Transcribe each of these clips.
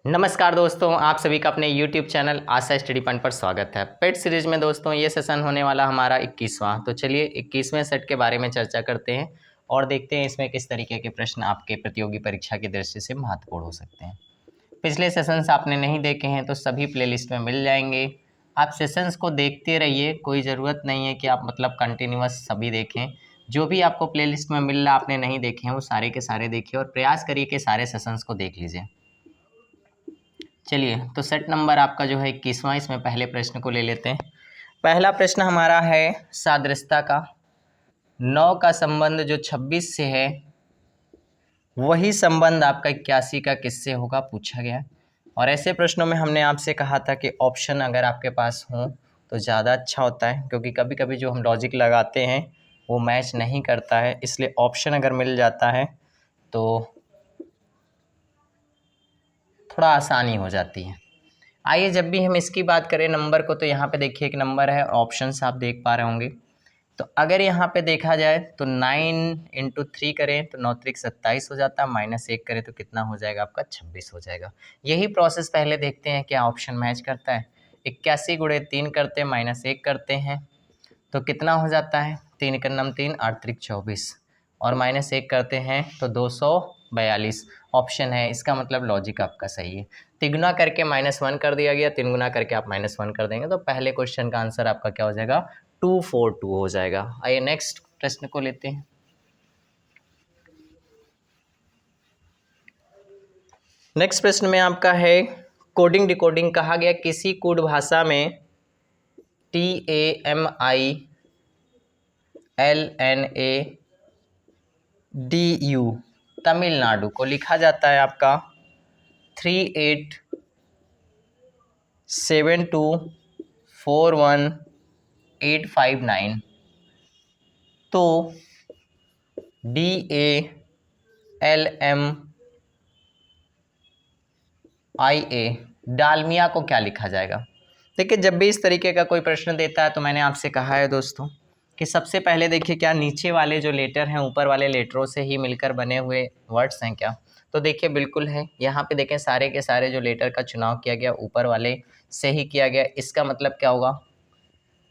नमस्कार दोस्तों, आप सभी का अपने YouTube चैनल आशा स्टडी पॉइंट पर स्वागत है। पेट सीरीज में दोस्तों ये सेशन होने वाला हमारा 21वां। तो चलिए 21वें सेट के बारे में चर्चा करते हैं और देखते हैं इसमें किस तरीके के प्रश्न आपके प्रतियोगी परीक्षा की दृष्टि से महत्वपूर्ण हो सकते हैं। पिछले सेशंस आपने नहीं देखे हैं तो सभी प्लेलिस्ट में मिल जाएंगे। आप सेशंस को देखते रहिए, कोई ज़रूरत नहीं है कि आप मतलब कंटिन्यूअस सभी देखें। जो भी आपको प्लेलिस्ट में मिल रहा आपने नहीं देखे हैं वो सारे के सारे देखिए और प्रयास करिए कि सारे सेशंस को देख लीजिए। चलिए तो सेट नंबर आपका जो है 21वां, इसमें पहले प्रश्न को ले लेते हैं। पहला प्रश्न हमारा है सादृश्यता का। 9 का संबंध जो 26 से है वही संबंध आपका 81 का किससे होगा पूछा गया है। और ऐसे प्रश्नों में हमने आपसे कहा था कि ऑप्शन अगर आपके पास हो तो ज़्यादा अच्छा होता है, क्योंकि कभी कभी जो हम लॉजिक लगाते हैं वो मैच नहीं करता है, इसलिए ऑप्शन अगर मिल जाता है तो थोड़ा आसानी हो जाती है। आइए जब भी हम इसकी बात करें नंबर को, तो यहाँ पे देखिए एक नंबर है, ऑप्शंस आप देख पा रहे होंगे। तो अगर यहाँ पे देखा जाए तो 9 × 3 करें तो 9 त्रिक 27 हो जाता है, -1 करें तो कितना हो जाएगा आपका 26 हो जाएगा। यही प्रोसेस पहले देखते हैं क्या ऑप्शन मैच करता है। 81 × 3 करते हैं, -1 करते हैं तो कितना हो जाता है, 3 × 9 3, 8 त्रिक 24 और -1 करते हैं तो 242 ऑप्शन है। इसका मतलब लॉजिक आपका सही है। तिगुना करके -1 कर दिया गया, 3 गुना करके आप -1 कर देंगे तो पहले क्वेश्चन का आंसर आपका क्या हो जाएगा 242 हो जाएगा। आइए नेक्स्ट प्रश्न को लेते हैं। नेक्स्ट प्रश्न में आपका है कोडिंग डिकोडिंग। कहा गया किसी कोड भाषा में TAMILNADU तमिलनाडु को लिखा जाता है आपका 38724185 तो DALMIA डालमिया को क्या लिखा जाएगा। देखिए जब भी इस तरीके का कोई प्रश्न देता है तो मैंने आपसे कहा है दोस्तों कि सबसे पहले देखिए क्या नीचे वाले जो लेटर हैं ऊपर वाले लेटरों से ही मिलकर बने हुए वर्ड्स हैं क्या। तो देखिए बिल्कुल है। यहाँ पे देखें सारे के सारे जो लेटर का चुनाव किया गया ऊपर वाले से ही किया गया। इसका मतलब क्या होगा,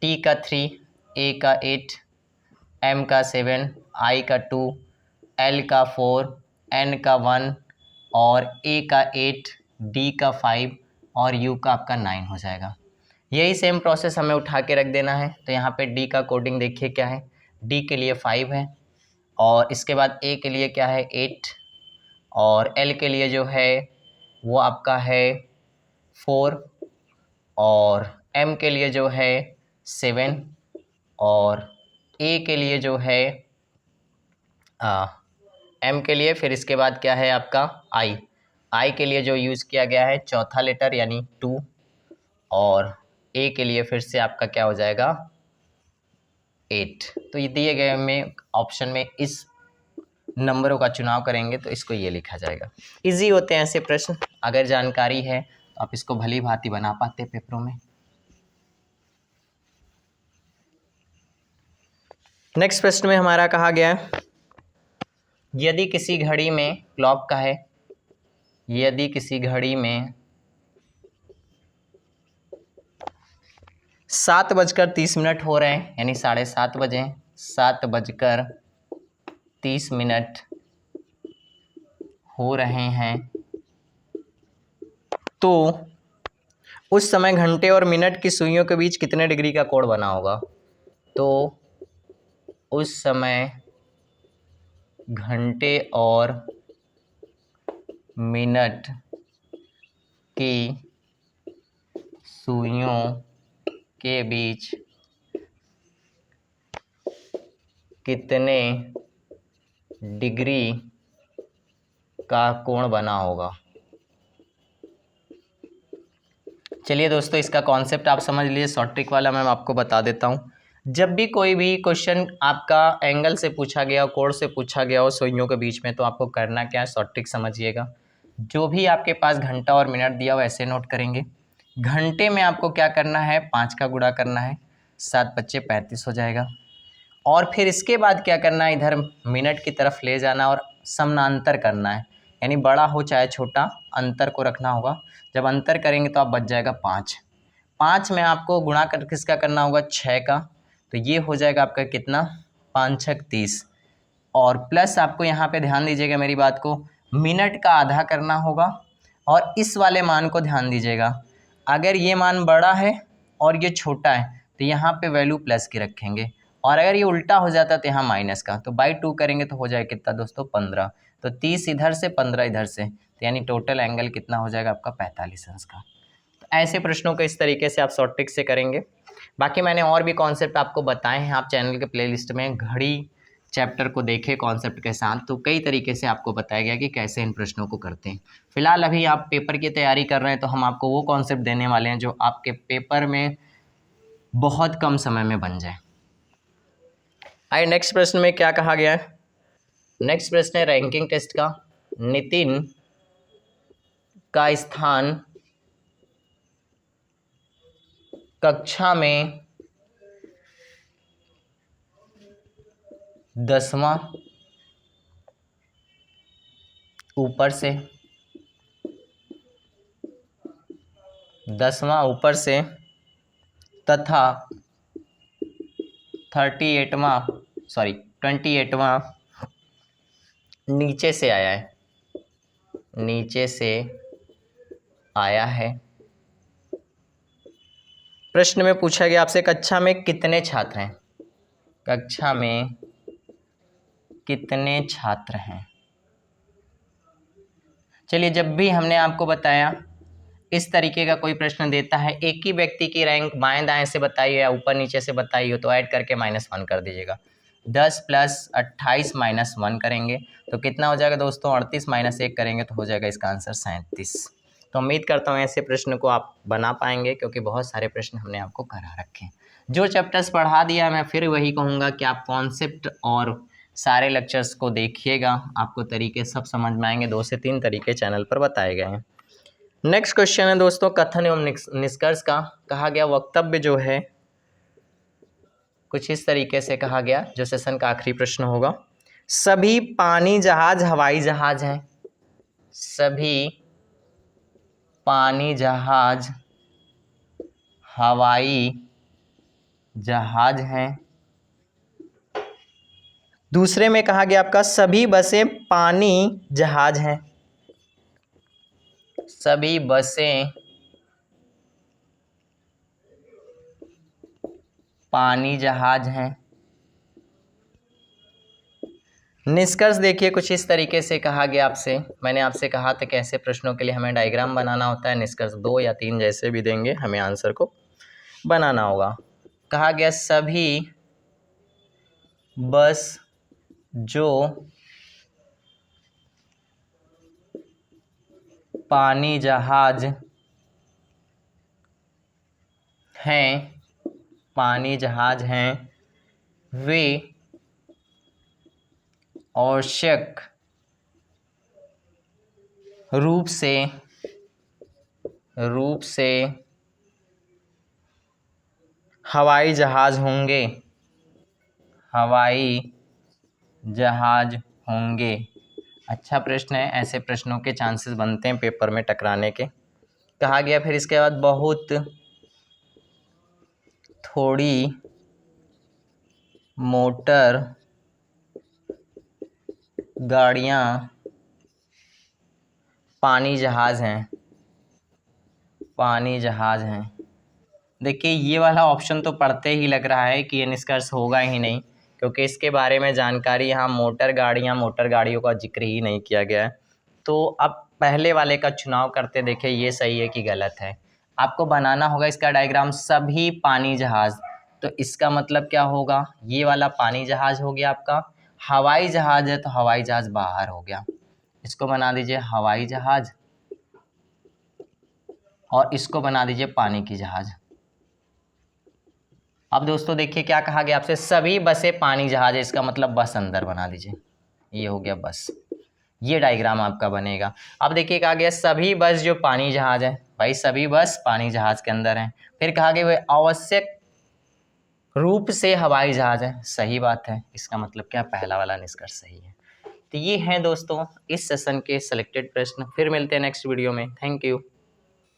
T का 3, A का 8, M का 7, I का 2, L का 4, N का 1 और A का 8, D का 5 और U का आपका 9 हो जाएगा। यही सेम प्रोसेस हमें उठा के रख देना है। तो यहाँ पे D का कोडिंग देखिए क्या है, D के लिए 5 है और इसके बाद A के लिए क्या है 8 और L के लिए जो है वो आपका है 4 और M के लिए जो है 7 और A के लिए जो है M के लिए फिर इसके बाद क्या है आपका I के लिए जो यूज़ किया गया है चौथा लेटर यानी 2 और A के लिए फिर से आपका क्या हो जाएगा 8। तो ये दिए गए में ऑप्शन में इस नंबरों का चुनाव करेंगे तो इसको ये लिखा जाएगा। इजी होते हैं ऐसे प्रश्न, अगर जानकारी है तो आप इसको भली भांति बना पाते पेपरों में। नेक्स्ट प्रश्न में हमारा कहा गया यदि किसी घड़ी में क्लॉक का है, यदि किसी घड़ी में 7:30 हो रहे हैं यानी 7:30 बजे, 7:30 हो रहे हैं तो उस समय घंटे और मिनट की सुइयों के बीच कितने डिग्री का कोण बना होगा। तो उस समय घंटे और मिनट की सुइयों के बीच कितने डिग्री का कोण बना होगा। चलिए दोस्तों इसका कॉन्सेप्ट आप समझ लीजिए। शॉर्ट ट्रिक वाला मैं आपको बता देता हूँ। जब भी कोई भी क्वेश्चन आपका एंगल से पूछा गया, कोण से पूछा गया हो सुइयों के बीच में, तो आपको करना क्या है, शॉर्ट ट्रिक समझिएगा। जो भी आपके पास घंटा और मिनट दिया हो ऐसे नोट करेंगे। घंटे में आपको क्या करना है 5 का गुणा करना है, 7×5 = 35 हो जाएगा। और फिर इसके बाद क्या करना है, इधर मिनट की तरफ ले जाना और समानांतर करना है। यानी बड़ा हो चाहे छोटा, अंतर को रखना होगा। जब अंतर करेंगे तो आप बच जाएगा 5। 5 में आपको गुणा कर किसका करना होगा, 6 का, तो ये हो जाएगा आपका कितना, 5 छक 30। और प्लस आपको यहाँ पे ध्यान दीजिएगा मेरी बात को, मिनट का आधा करना होगा। और इस वाले मान को ध्यान दीजिएगा, अगर ये मान बड़ा है और ये छोटा है तो यहाँ पे वैल्यू प्लस की रखेंगे, और अगर ये उल्टा हो जाता है तो यहाँ माइनस का, तो बाई 2 करेंगे तो हो जाएगा कितना दोस्तों, 15। तो 30 इधर से 15 इधर से, तो यानी टोटल एंगल कितना हो जाएगा आपका, 45 अंश का। तो ऐसे प्रश्नों को इस तरीके से आप शॉर्ट ट्रिक से करेंगे। बाकी मैंने और भी कॉन्सेप्ट आपको बताए हैं, आप चैनल के प्लेलिस्ट में घड़ी चैप्टर को देखें कॉन्सेप्ट के साथ, तो कई तरीके से आपको बताया गया कि कैसे इन प्रश्नों को करते हैं। फिलहाल अभी आप पेपर की तैयारी कर रहे हैं तो हम आपको वो कॉन्सेप्ट देने वाले हैं जो आपके पेपर में बहुत कम समय में बन जाए। आइए नेक्स्ट प्रश्न में क्या कहा गया है। नेक्स्ट प्रश्न है रैंकिंग टेस्ट का। नितिन का स्थान कक्षा में 10वां ऊपर से, 10वां ऊपर से तथा 28वां नीचे से आया है, नीचे से आया है। प्रश्न में पूछा गया आपसे कक्षा में कितने छात्र हैं, कक्षा में कितने छात्र हैं। चलिए, जब भी हमने आपको बताया इस तरीके का कोई प्रश्न देता है, एक ही व्यक्ति की रैंक बाएं दाएं से बताइए या ऊपर नीचे से बताइए, तो ऐड करके -1 कर दीजिएगा। 10 + 28 - 1 करेंगे तो कितना हो जाएगा दोस्तों, 38 - 1 करेंगे तो हो जाएगा इसका आंसर 37। तो उम्मीद करता हूँ ऐसे प्रश्न को आप बना पाएंगे, क्योंकि बहुत सारे प्रश्न हमने आपको करा रखे हैं। जो चैप्टर्स पढ़ा दिया मैं फिर वही कहूँगा कि आप कॉन्सेप्ट और सारे लेक्चर्स को देखिएगा, आपको तरीके सब समझ में आएंगे। 2 से 3 तरीके चैनल पर बताए गए हैं। नेक्स्ट क्वेश्चन है दोस्तों कथन एवं निष्कर्ष का। कहा गया वक्तव्य जो है कुछ इस तरीके से कहा गया, जो सेशन का आखिरी प्रश्न होगा। सभी पानी जहाज हवाई जहाज हैं, सभी पानी जहाज हवाई जहाज हैं। दूसरे में कहा गया आपका सभी बसें पानी जहाज हैं, सभी बसें पानी जहाज हैं। निष्कर्ष देखिए कुछ इस तरीके से कहा गया आपसे, मैंने आपसे कहा था कि ऐसे प्रश्नों के लिए हमें डायग्राम बनाना होता है। निष्कर्ष 2 या 3 जैसे भी देंगे हमें आंसर को बनाना होगा। कहा गया सभी बस जो पानी जहाज हैं, पानी जहाज हैं, वे आवश्यक रूप से हवाई जहाज होंगे, हवाई जहाज होंगे। अच्छा प्रश्न है, ऐसे प्रश्नों के चांसेस बनते हैं पेपर में टकराने के। कहा गया फिर इसके बाद बहुत थोड़ी मोटर गाड़ियाँ पानी जहाज हैं, पानी जहाज हैं। देखिए ये वाला ऑप्शन तो पढ़ते ही लग रहा है कि ये निष्कर्ष होगा ही नहीं, क्योंकि इसके बारे में जानकारी यहाँ मोटर गाड़ियों का जिक्र ही नहीं किया गया है। तो अब पहले वाले का चुनाव करते देखिए ये सही है कि गलत है। आपको बनाना होगा इसका डायग्राम सभी पानी जहाज, तो इसका मतलब क्या होगा, ये वाला पानी जहाज हो गया आपका, हवाई जहाज है तो हवाई जहाज बाहर हो गया। इसको बना दीजिए हवाई जहाज और इसको बना दीजिए पानी की जहाज। अब दोस्तों देखिए क्या कहा गया आपसे, सभी बसें पानी जहाज है, इसका मतलब बस अंदर बना दीजिए, ये हो गया बस, ये डायग्राम आपका बनेगा। अब देखिए कहा गया सभी बस जो पानी जहाज है, भाई सभी बस पानी जहाज के अंदर हैं। फिर कहा गया वे आवश्यक रूप से हवाई जहाज है, सही बात है, इसका मतलब क्या, पहला वाला निष्कर्ष सही है। तो ये हैं दोस्तों इस सेशन के सिलेक्टेड प्रश्न। फिर मिलते हैं नेक्स्ट वीडियो में। Thank you.